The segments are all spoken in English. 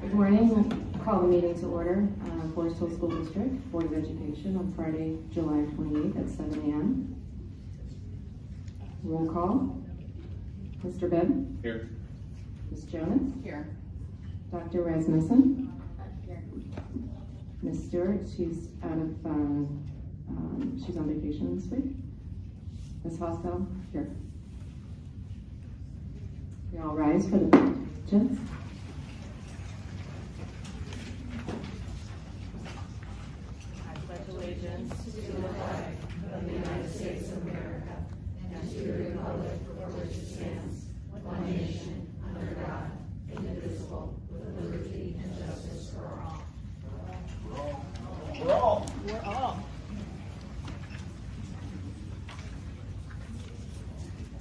Good morning. We'll call the meeting to order. Forest Hill School District Board of Education on Friday, July 28th at 7 a.m. Roll call. Mr. Bibb? Here. Ms. Jonas? Here. Dr. Rasmussen? Here. Ms. Stewart, she's out of, she's on vacation this week. Ms. Hostel? Here. We all rise for the pledges. Allegiance to the flag of the United States of America and to the republic for which it stands, one nation, under God, indivisible, with liberty and justice for all. We're all.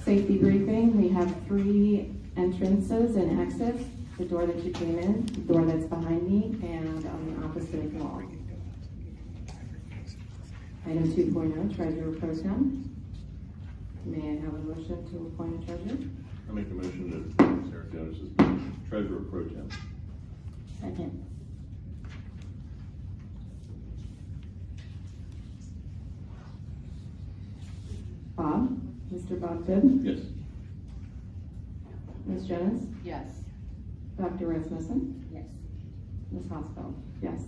Safety briefing. We have 3 entrances and exits. The door that you came in, the door that's behind me, and on the opposite wall. Item 2.0, Treasurer Pro Tem. May I have a motion to appoint a treasurer? I'll make a motion that Sarah Jonas is Treasurer Pro Tem. Second. Bob? Mr. Bob Bibb? Yes. Ms. Jonas? Yes. Dr. Rasmussen? Yes. Ms. Hosfeld? Yes.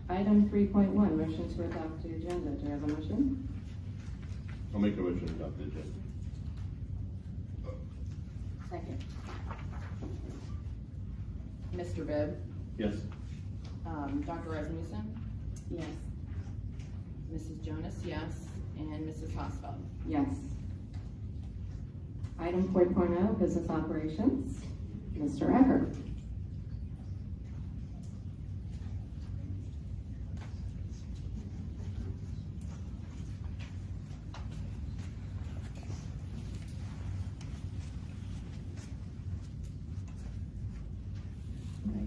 Item 3.1, motion to adopt the agenda. Do I have a motion? I'll make a motion to adopt the agenda. Second. Mr. Bibb? Yes. Dr. Rasmussen? Yes. Mrs. Jonas, yes. And Mrs. Hosfeld? Yes. Item 4.0, business operations. Mr. Ecker.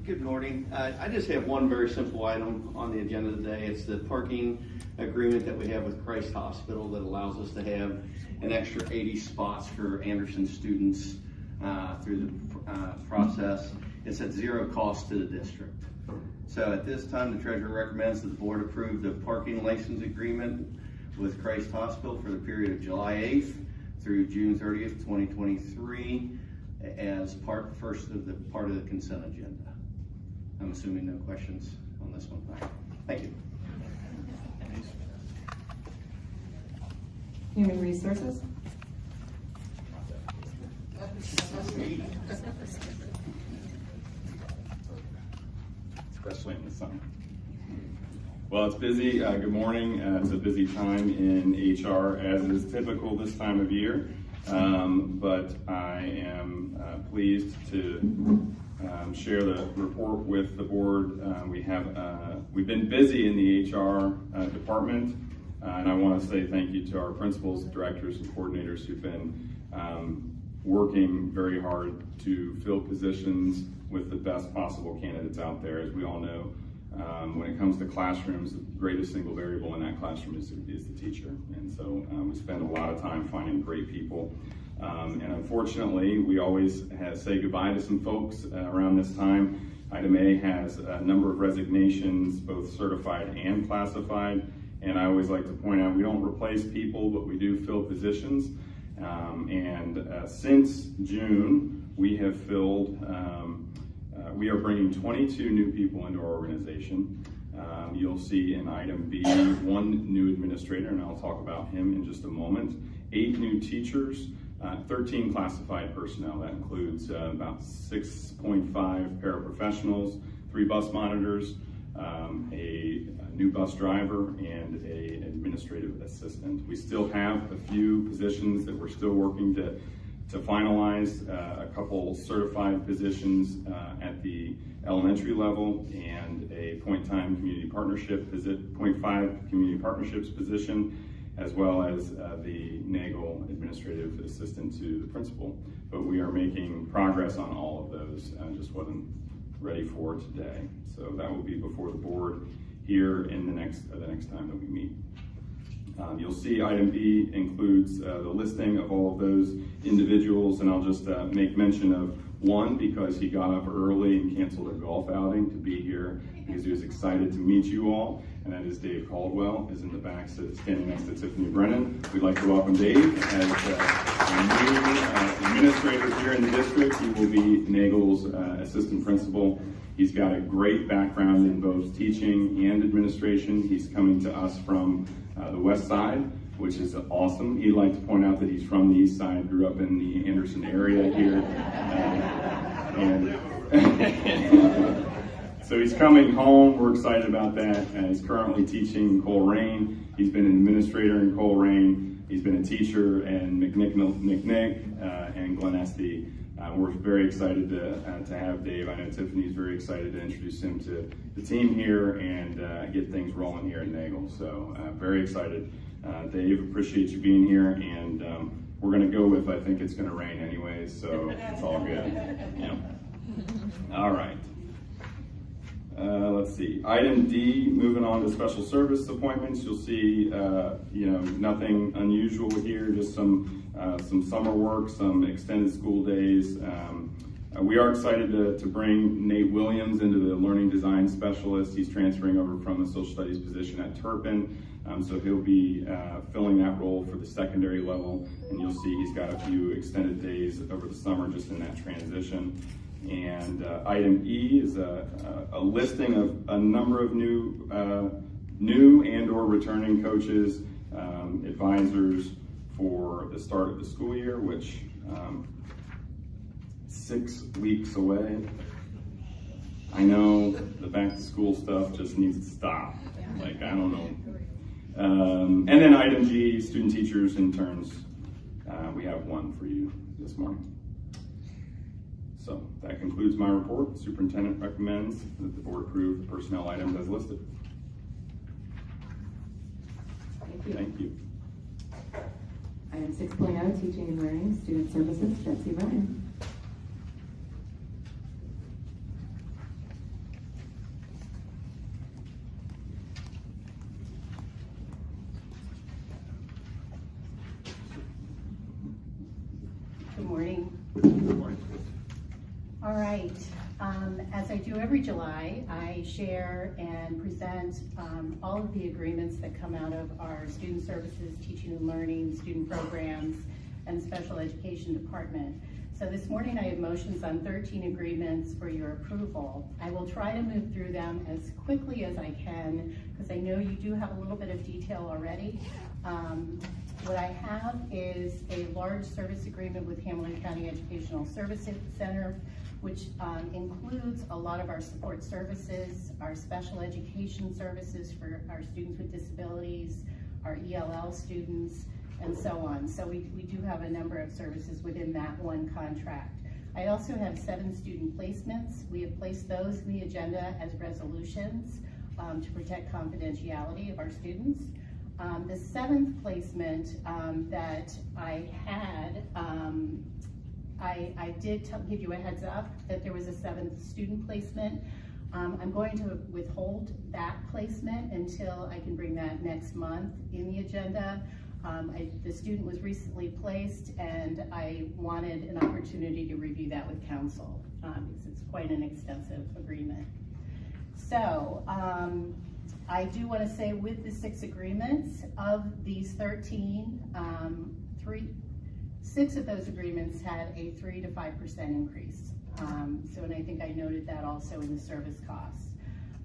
Good morning. I just have one very simple item on the agenda today. It's the parking agreement that we have with Christ Hospital that allows us to have an extra 80 spots for Anderson students through the process. It's at zero cost to the district. So at this time, the treasurer recommends that the board approve the parking license agreement with Christ Hospital for the period of July 8th through June 30th, 2023 as part of the consent agenda. I'm assuming no questions on this one. Thank you. Human Resources. Especially in the summer. Well, it's busy. Good morning. It's a busy time in HR, as is typical this time of year. But I am pleased to share the report with the board. We've been busy in the HR department, and I want to say thank you to our principals, directors, and coordinators who've been working very hard to fill positions with the best possible candidates out there. As we all know, when it comes to classrooms, the greatest single variable in that classroom is the teacher. And so we spend a lot of time finding great people. And unfortunately, we always say goodbye to some folks around this time. Item A has a number of resignations, both certified and classified. And I always like to point out, we don't replace people, but we do fill positions. Since June, we have filled, we are bringing 22 new people into our organization. You'll see in item B, 1 new administrator, and I'll talk about him in just a moment. 8 new teachers, 13 classified personnel. That includes about 6.5 paraprofessionals, 3 bus monitors, a new bus driver, and an administrative assistant. We still have a few positions that we're still working to finalize, a couple certified positions at the elementary level and a point-5 community partnerships position, as well as the NAGLE administrative assistant to the principal. But we are making progress on all of those. Just wasn't ready for today. So that will be before the board here in the next time that we meet. You'll see item B includes the listing of all of those individuals, and I'll just make mention of one because he got up early and canceled a golf outing to be here because he was excited to meet you all, and that is Dave Caldwell, is in the back standing next to Tiffany Brennan. We'd like to welcome Dave as a new administrator here in the district. He will be Nagel's assistant principal. He's got a great background in both teaching and administration. He's coming to us from the west side, which is awesome. He'd like to point out that he's from the east side, grew up in the Anderson area here. So he's coming home. We're excited about that. He's currently teaching in Coleraine. He's been an administrator in Coleraine. He's been a teacher in McNick and Glen Estee. We're very excited to have Dave. I know Tiffany's very excited to introduce him to the team here and get things rolling here at Nagel. So very excited. Dave, appreciate you being here, and we're going to go with, I think it's going to rain anyways, so it's all good. Yeah. All right. Let's see. Item D, moving on to special service appointments. You'll see, nothing unusual here, just some summer work, some extended school days. We are excited to bring Nate Williams into the learning design specialist. He's transferring over from the social studies position at Turpin. So he'll be filling that role for the secondary level, and you'll see he's got a few extended days over the summer just in that transition. And item E is a listing of a number of new and or returning coaches, advisors for the start of the school year, which 6 weeks away. I know the back to school stuff just needs to stop. Like, I don't know. And then item G, student teachers interns. We have one for you this morning. So that concludes my report. The superintendent recommends that the board approve the personnel items as listed. Thank you. Item 6.0, teaching and learning, student services, Betsy Ryan. Good morning. All right, as I do every July, I share and present all of the agreements that come out of our student services, teaching and learning, student programs, and special education department. So this morning I have motions on 13 agreements for your approval. I will try to move through them as quickly as I can because I know you do have a little bit of detail already. What I have is a large service agreement with Hamilton County Educational Services Center, which includes a lot of our support services, our special education services for our students with disabilities, our ELL students, and so on. So we do have a number of services within that one contract. I also have 7 student placements. We have placed those in the agenda as resolutions to protect confidentiality of our students. The 7th placement that I had, I did give you a heads up that there was a 7th student placement. I'm going to withhold that placement until I can bring that next month in the agenda. The student was recently placed and I wanted an opportunity to review that with council because it's quite an extensive agreement. So I do want to say with the 6 agreements of these 13, 6 of those agreements had a 3 to 5% increase. And I think I noted that also in the service costs.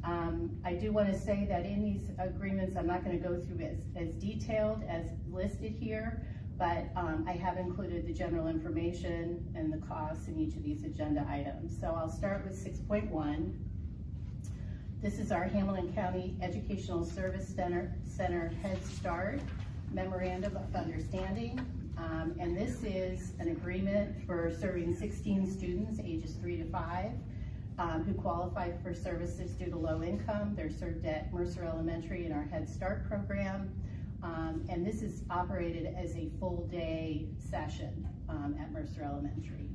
I do want to say that in these agreements, I'm not going to go through as detailed as listed here, but I have included the general information and the costs in each of these agenda items. So I'll start with 6.1. This is our Hamilton County Educational Service Center Head Start Memorandum of Understanding. And this is an agreement for serving 16 students ages 3 to 5 who qualify for services due to low income. They're served at Mercer Elementary in our Head Start program. And this is operated as a full day session at Mercer Elementary.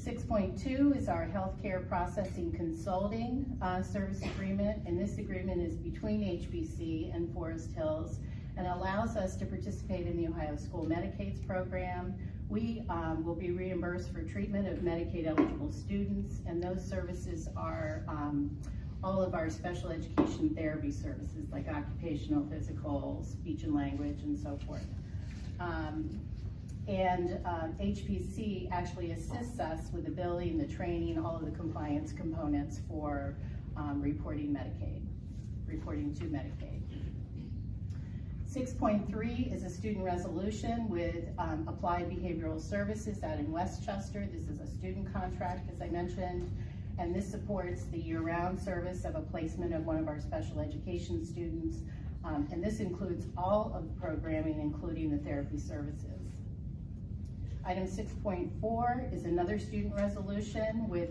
6.2 is our healthcare processing consulting service agreement, and this agreement is between HBC and Forest Hills, and allows us to participate in the Ohio School Medicaids program. We will be reimbursed for treatment of Medicaid eligible students, and those services are all of our special education therapy services like occupational, physical, speech and language, and so forth. HPC actually assists us with the billing, the training, all of the compliance components for reporting to Medicaid. 6.3 is a student resolution with Applied Behavioral Services out in Westchester. This is a student contract, as I mentioned, and this supports the year-round service of a placement of one of our special education students, and this includes all of the programming, including the therapy services. Item 6.4 is another student resolution with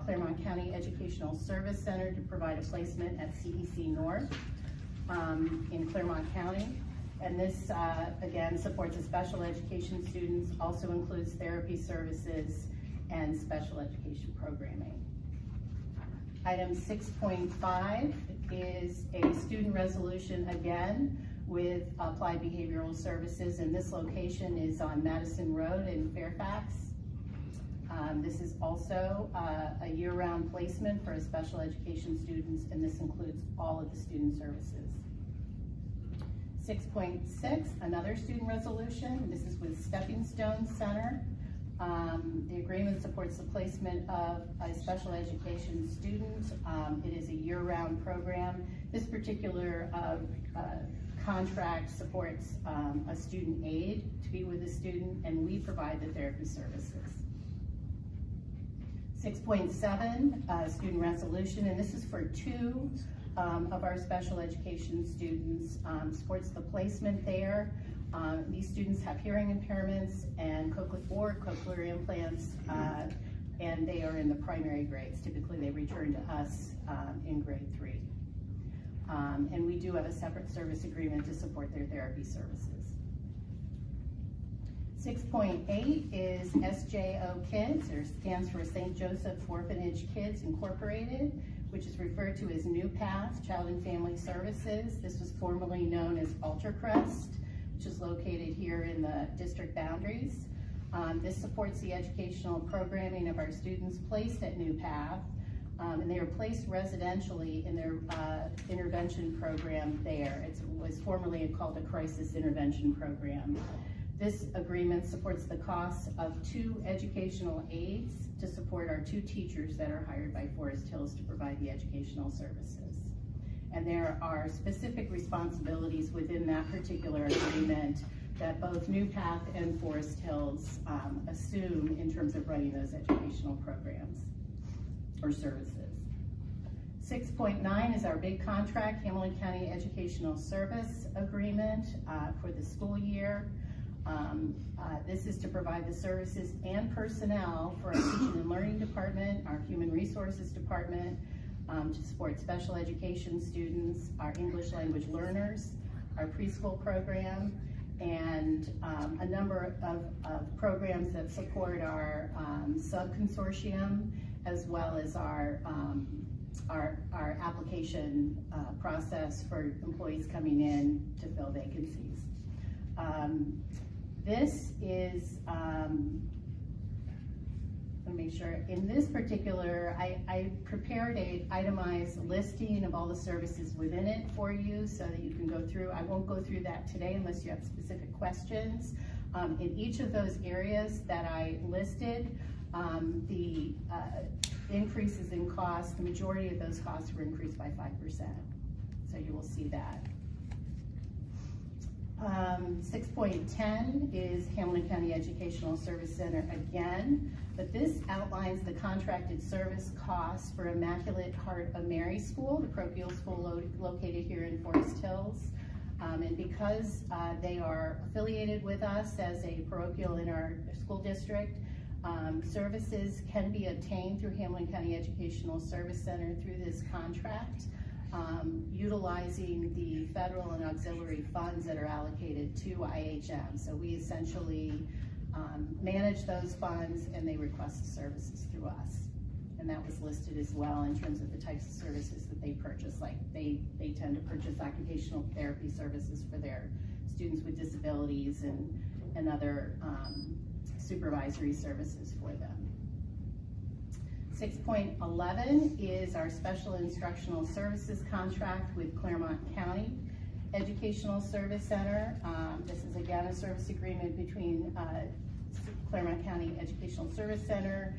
Claremont County Educational Service Center to provide a placement at CEC North in Claremont County. And this, again, supports the special education students, also includes therapy services and special education programming. Item 6.5 is a student resolution, again, with Applied Behavioral Services, and this location is on Madison Road in Fairfax. This is also a year-round placement for special education students, and this includes all of the student services. 6.6, another student resolution. This is with Stepping Stone Center. The agreement supports the placement of a special education student. It is a year-round program. This particular contract supports a student aide to be with the student, and we provide the therapy services. 6.7, student resolution, and this is for two of our special education students, supports the placement there. These students have hearing impairments and cochlear implants, and they are in the primary grades. Typically they return to us in grade 3. And we do have a separate service agreement to support their therapy services. 6.8 is SJO Kids, or stands for St. Joseph Orphanage Kids Incorporated, which is referred to as New Path Child and Family Services. This was formerly known as Ultracrest, which is located here in the district boundaries. This supports the educational programming of our students placed at New Path, and they are placed residentially in their intervention program there. It was formerly called a crisis intervention program. This agreement supports the costs of 2 educational aides to support our 2 teachers that are hired by Forest Hills to provide the educational services. And there are specific responsibilities within that particular agreement that both New Path and Forest Hills assume in terms of running those educational programs or services. 6.9 is our big contract, Hamilton County Educational Service Agreement for the school year. This is to provide the services and personnel for our teaching and learning department, our human resources department, to support special education students, our English language learners, our preschool program, and a number of programs that support our sub-consortium, as well as our application process for employees coming in to fill vacancies. This is, let me make sure, in this particular, I prepared a itemized listing of all the services within it for you so that you can go through. I won't go through that today unless you have specific questions. In each of those areas that I listed, the increases in cost, the majority of those costs were increased by 5%. So you will see that. 6.10 is Hamilton County Educational Service Center again, but this outlines the contracted service costs for Immaculate Heart of Mary School, the parochial school located here in Forest Hills. And because they are affiliated with us as a parochial in our school district, services can be obtained through Hamilton County Educational Service Center through this contract, utilizing the federal and auxiliary funds that are allocated to IHM. So we essentially manage those funds, and they request services through us. and that was listed as well in terms of the types of services that they purchase. Like they tend to purchase occupational therapy services for their students with disabilities and other supervisory services for them. 6.11 is our special instructional services contract with Claremont County Educational Service Center. This is again a service agreement between Claremont County Educational Service Center,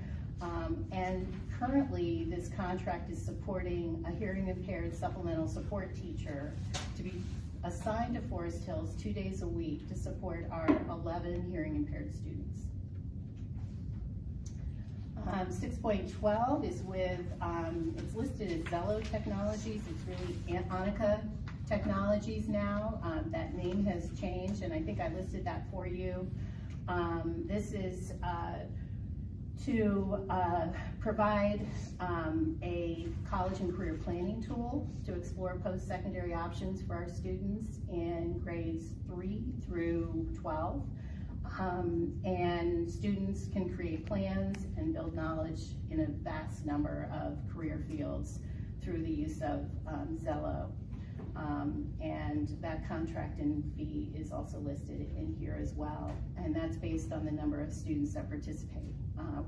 and currently this contract is supporting a hearing impaired supplemental support teacher to be assigned to Forest Hills 2 days a week to support our 11 hearing impaired students. 6.12 is with, it's listed as Zello Technologies. It's really Annika Technologies now. That name has changed, and I think I listed that for you. This is to provide a college and career planning tool to explore post-secondary options for our students in grades 3 through 12. And students can create plans and build knowledge in a vast number of career fields through the use of Zello. And that contract and fee is also listed in here as well. And that's based on the number of students that participate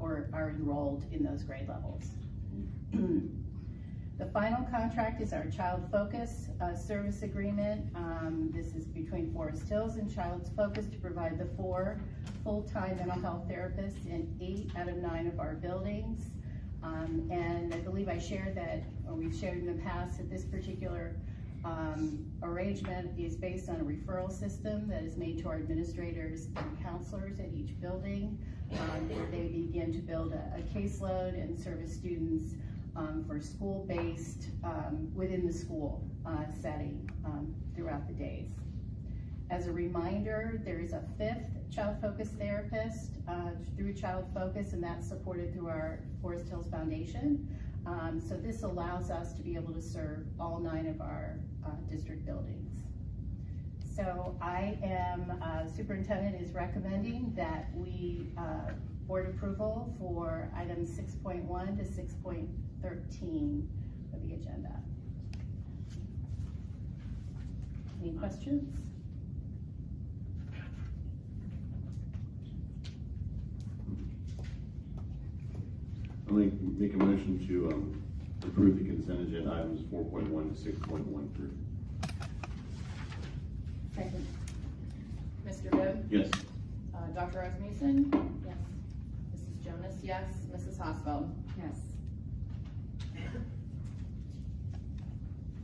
or are enrolled in those grade levels. The final contract is our Child Focus service agreement. This is between Forest Hills and Child's Focus to provide the 4 full-time mental health therapists in 8 out of 9 of our buildings. And I believe I shared that, or we've shared in the past, that this particular arrangement is based on a referral system that is made to our administrators and counselors at each building, where they begin to build a caseload and service students for school-based, within the school setting throughout the days. As a reminder, there is a 5th Child Focus therapist through Child Focus, and that's supported through our Forest Hills Foundation. So this allows us to be able to serve all 9 of our district buildings. So I am, superintendent is recommending that we board approval for items 6.1 to 6.13 of the agenda. Any questions? I'd like to make a motion to approve the consent agenda items 4.1 to 6.13. Second. Mr. Bibb? Yes. Dr. Rasmussen? Yes. Mrs. Jonas, yes. Mrs. Hosfeld? Yes.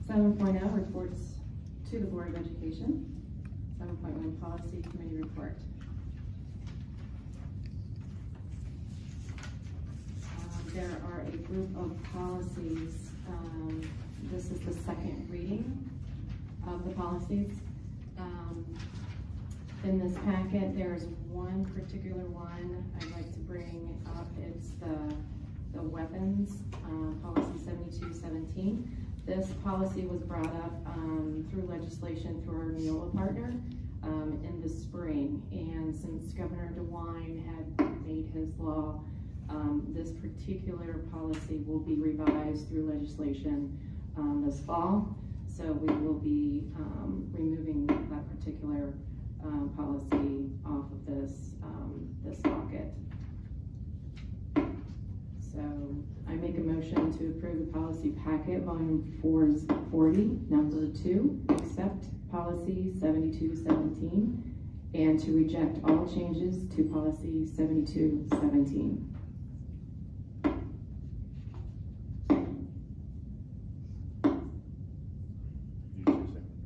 7.0 reports to the Board of Education. 7.1 policy committee report. There are a group of policies. This is the second reading of the policies. In this packet, there's one particular one I'd like to bring up. It's the weapons, policy 7217. This policy was brought up through legislation through our Neola partner in the spring. And since Governor DeWine had made his law, this particular policy will be revised through legislation this fall. So we will be removing that particular policy off of this docket. So I make a motion to approve the policy packet, volume 440, number 2, accept policy 7217, and to reject all changes to policy 7217.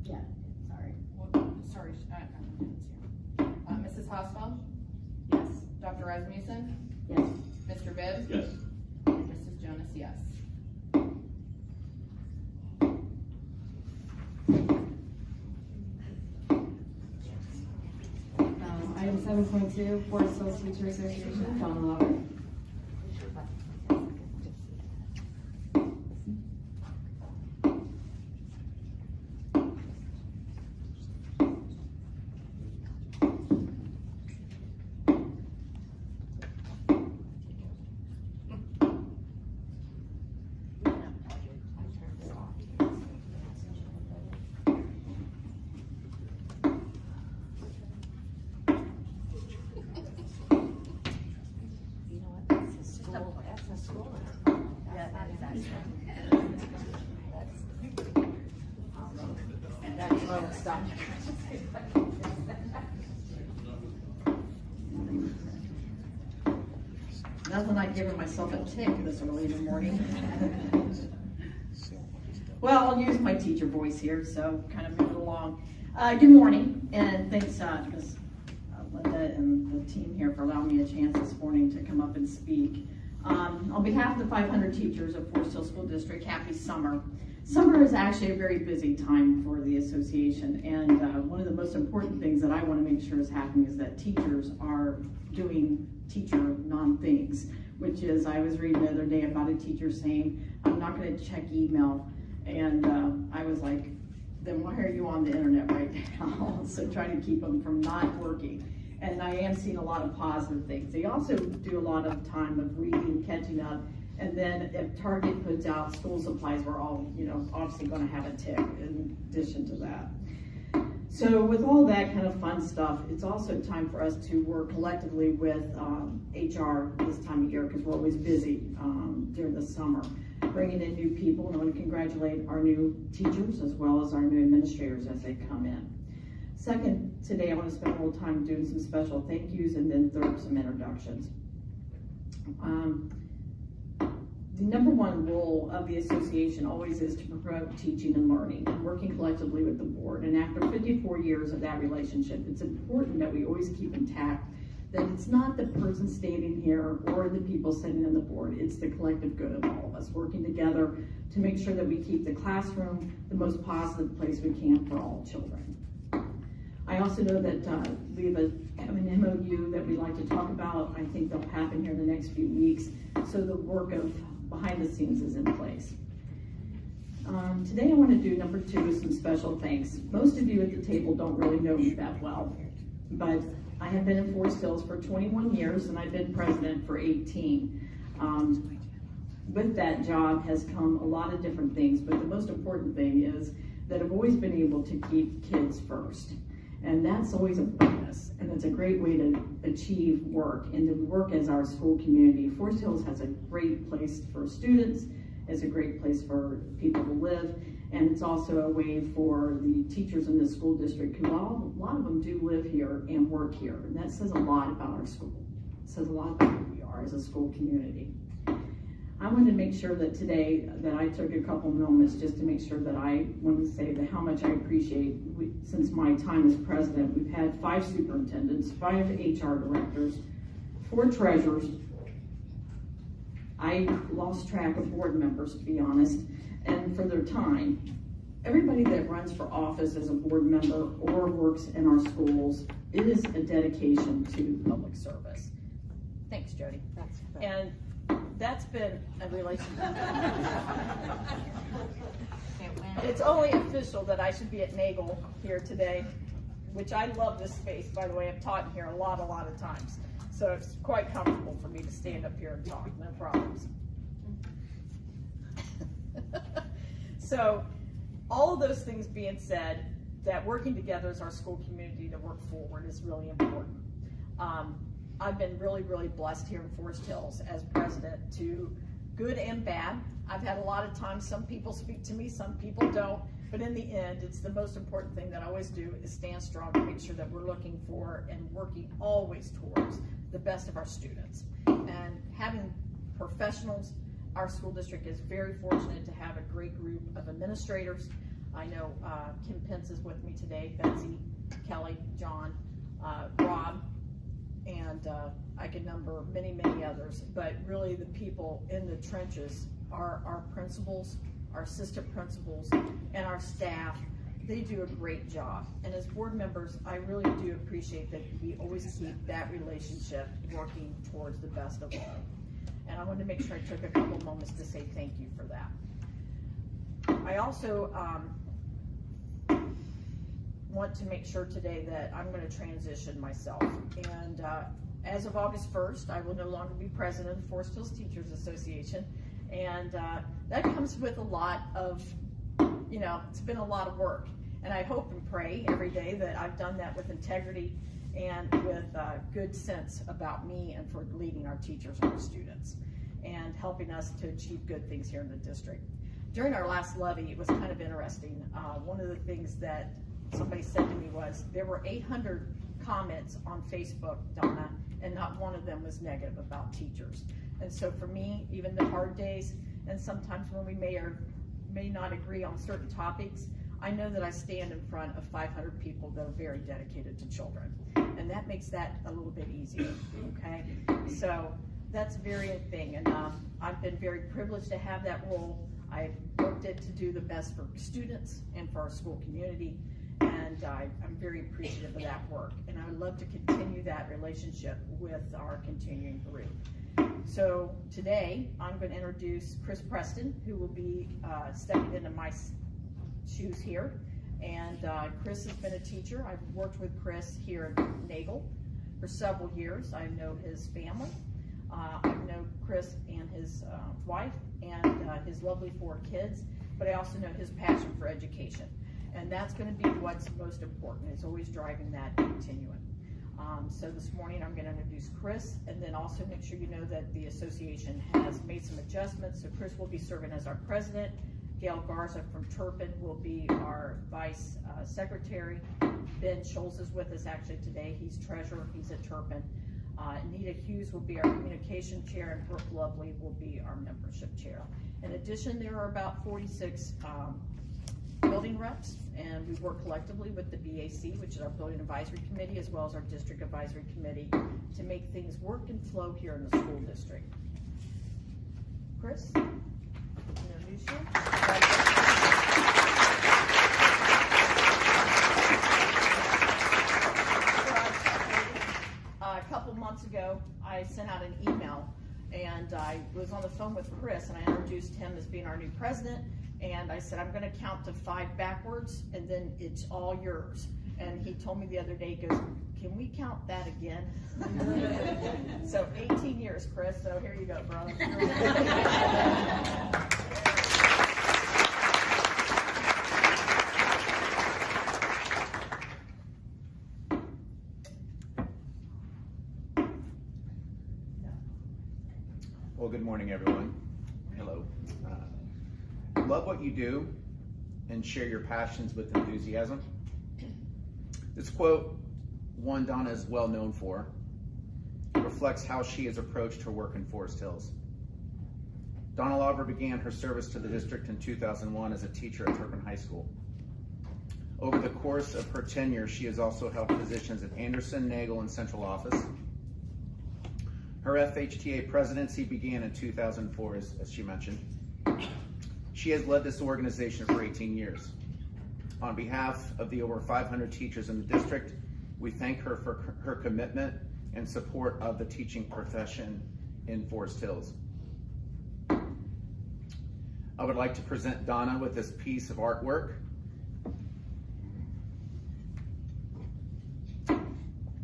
Yeah, sorry. Sorry, Mrs. Hosfeld? Yes. Dr. Rasmussen? Yes. Mr. Bibb? Yes. And Mrs. Jonas, yes. Item 7.2, Forest Hills Teacher Association, Donna Lauber. school. That's the school. Yeah, that's little stuff. Nothing like giving myself a tick this early in the morning. Well, I'll use my teacher voice here, so kind of move it along. Good morning, and thanks Ms. Linda and the team here for allowing me a chance this morning to come up and speak. On behalf of the 500 teachers of Forest Hill School District, happy summer. Summer is actually a very busy time for the association, and one of the most important things that I want to make sure is happening is that teachers are doing teacher non-things, which is, I was reading the other day about a teacher saying, I'm not going to check email, and I was like, then why are you on the internet right now? So trying to keep them from not working. And I am seeing a lot of positive things. They also do a lot of time of reading, catching up, and then if Target puts out school supplies, we're all, obviously going to have a tick in addition to that. So with all that kind of fun stuff, it's also time for us to work collectively with HR this time of year, because we're always busy during the summer, bringing in new people. And I want to congratulate our new teachers as well as our new administrators as they come in. Second, today I want to spend a little time doing some special thank yous, and then third, some introductions. The number one role of the association always is to promote teaching and learning and working collectively with the board. And after 54 years of that relationship, it's important that we always keep intact that it's not the person standing here or the people sitting on the board, it's the collective good of all of us working together to make sure that we keep the classroom the most positive place we can for all children. I also know that we have an MOU that we like to talk about. I think they'll happen here in the next few weeks, so the work of behind the scenes is in place. Today I want to do number 2 is some special thanks. Most of you at the table don't really know me that well, but I have been in Forest Hills for 21 years and I've been president for 18. With that job has come a lot of different things, but the most important thing is that I've always been able to keep kids first. And that's always a bonus, and it's a great way to achieve work and to work as our school community. Forest Hills has a great place for students, it's a great place for people to live, and it's also a way for the teachers in the school district, because a lot of them do live here and work here, and that says a lot about our school. It says a lot about who we are as a school community. I wanted to make sure that today that I took a couple moments just to make sure that I want to say that how much I appreciate, since my time as president, we've had 5 superintendents, 5 HR directors, 4 treasurers. I lost track of board members, to be honest, and for their time. Everybody that runs for office as a board member or works in our schools, it is a dedication to public service. Thanks, Jody. And that's been a relationship. It's only official that I should be at Nagel here today, which I love this space, by the way. I've taught in here a lot of times. So it's quite comfortable for me to stand up here and talk, no problems. So all of those things being said, that working together as our school community to work forward is really important. I've been really blessed here in Forest Hills as president, to good and bad. I've had a lot of times, some people speak to me, some people don't, but in the end, it's the most important thing that I always do is stand strong and make sure that we're looking for and working always towards the best of our students. And having professionals, our school district is very fortunate to have a great group of administrators. I know Kim Pence is with me today, Betsy, Kelly, John, Rob, and I could number many others, but really the people in the trenches are our principals, our assistant principals, and our staff. They do a great job. And as board members, I really do appreciate that we always keep that relationship working towards the best of all. And I wanted to make sure I took a couple moments to say thank you for that. I also want to make sure today that I'm going to transition myself. And as of August 1st, I will no longer be president of the Forest Hills Teachers Association. And that comes with a lot of, it's been a lot of work. And I hope and pray every day that I've done that with integrity and with good sense about me and for leading our teachers and our students. and helping us to achieve good things here in the district. During our last levy, it was kind of interesting. One of the things that somebody said to me was, there were 800 comments on Facebook, Donna, and not one of them was negative about teachers. And so for me, even the hard days, and sometimes when we may or may not agree on certain topics, I know that I stand in front of 500 people that are very dedicated to children. And that makes that a little bit easier, okay? So that's a very good thing. And I've been very privileged to have that role. I've worked it to do the best for students and for our school community. And I'm very appreciative of that work. And I would love to continue that relationship with our continuing group. So today, I'm going to introduce Chris Preston, who will be stepping into my shoes here. And Chris has been a teacher. I've worked with Chris here at Nagel for several years. I know his family. I know Chris and his wife and his lovely 4 kids, but I also know his passion for education. And that's going to be what's most important, is always driving that continuum. So this morning I'm going to introduce Chris, and then also make sure you know that the association has made some adjustments. So Chris will be serving as our president. Gail Garza from Turpin will be our vice secretary. Ben Schultz is with us actually today. He's treasurer. He's at Turpin. Anita Hughes will be our communication chair, and Brooke Lovely will be our membership chair. In addition, there are about 46 building reps, and we work collectively with the BAC, which is our Building Advisory Committee, as well as our District Advisory Committee, to make things work and flow here in the school district. Chris, introduce you. A couple months ago, I sent out an email, and I was on the phone with Chris, and I introduced him as being our new president. And I said, I'm going to count to 5 backwards, and then it's all yours. And he told me the other day, he goes, can we count that again? So 18 years, Chris, so here you go, brother. Well, good morning, everyone. Hello. Love what you do and share your passions with enthusiasm. This quote, one Donna is well known for, reflects how she has approached her work in Forest Hills. Donna Lauver began her service to the district in 2001 as a teacher at Turpin High School. Over the course of her tenure, she has also held positions at Anderson, Nagel, and Central Office. Her FHTA presidency began in 2004, as she mentioned. She has led this organization for 18 years. On behalf of the over 500 teachers in the district, we thank her for her commitment and support of the teaching profession in Forest Hills. I would like to present Donna with this piece of artwork.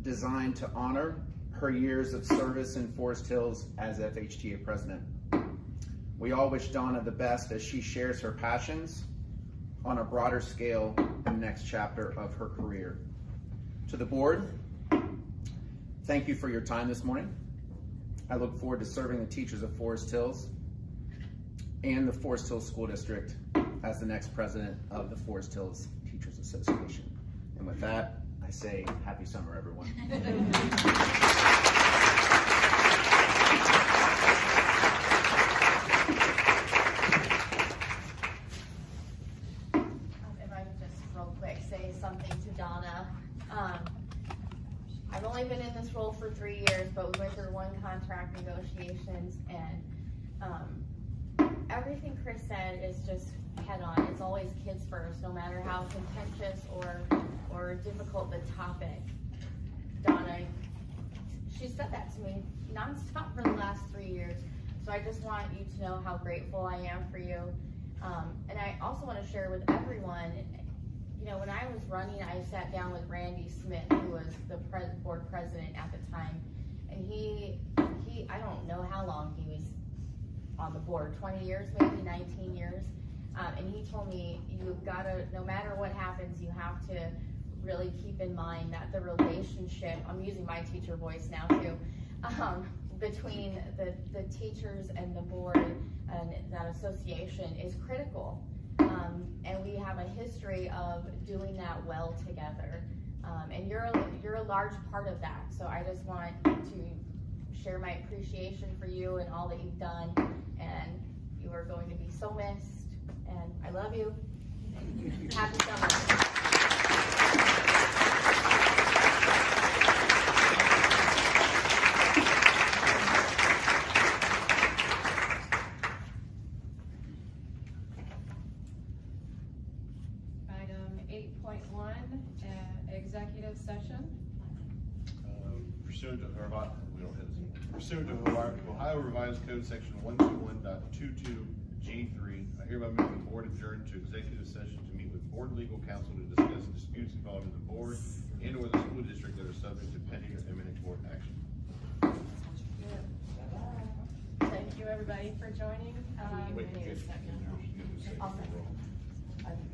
Designed to honor her years of service in Forest Hills as FHTA president. We all wish Donna the best as she shares her passions on a broader scale in the next chapter of her career. To the board, thank you for your time this morning. I look forward to serving the teachers of Forest Hills and the Forest Hills School District as the next president of the Forest Hills Teachers Association. And with that, I say happy summer, everyone. I've only been in this role for 3 years, but we went through 1 contract negotiations, and everything Chris said is just head on. It's always kids first, no matter how contentious or difficult the topic. Donna, she said that to me nonstop for the last 3 years. So I just want you to know how grateful I am for you. And I also want to share with everyone, you know, when I was running, I sat down with Randy Smith, who was the board president at the time, and he I don't know how long he was on the board, 20 years, maybe 19 years, and he told me, you've got to, no matter what happens, you have to really keep in mind that the relationship, I'm using my teacher voice now too, between the teachers and the board and that association is critical. And we have a history of doing that well together. And you're a large part of that. So I just want to share my appreciation for you and all that you've done. And you are going to be so missed. And I love you. Happy summer. Item 8.1, executive session. Pursuant to Ohio Revised Code Section 121.22G3, I hereby move the board adjourn to executive session to meet with board legal counsel to discuss disputes involving the board and or the school district that are subject to pending or imminent court action. Thank you, everybody, for joining. Wait, We need a second. I'll second.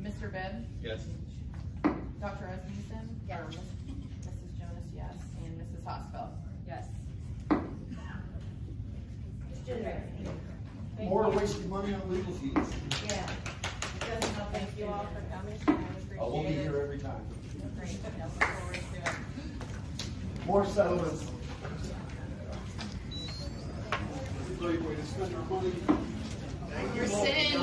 Mr. Bebb? Yes. Dr. Asmussen? Yes. Or Mrs. Jonas, yes, and Mrs. Hosfeld? Yes. More wasting money on legal fees. Yeah. Thank you all for coming. I appreciate it. I will be here every time. Great. I look forward to it. More settlements. You're sitting.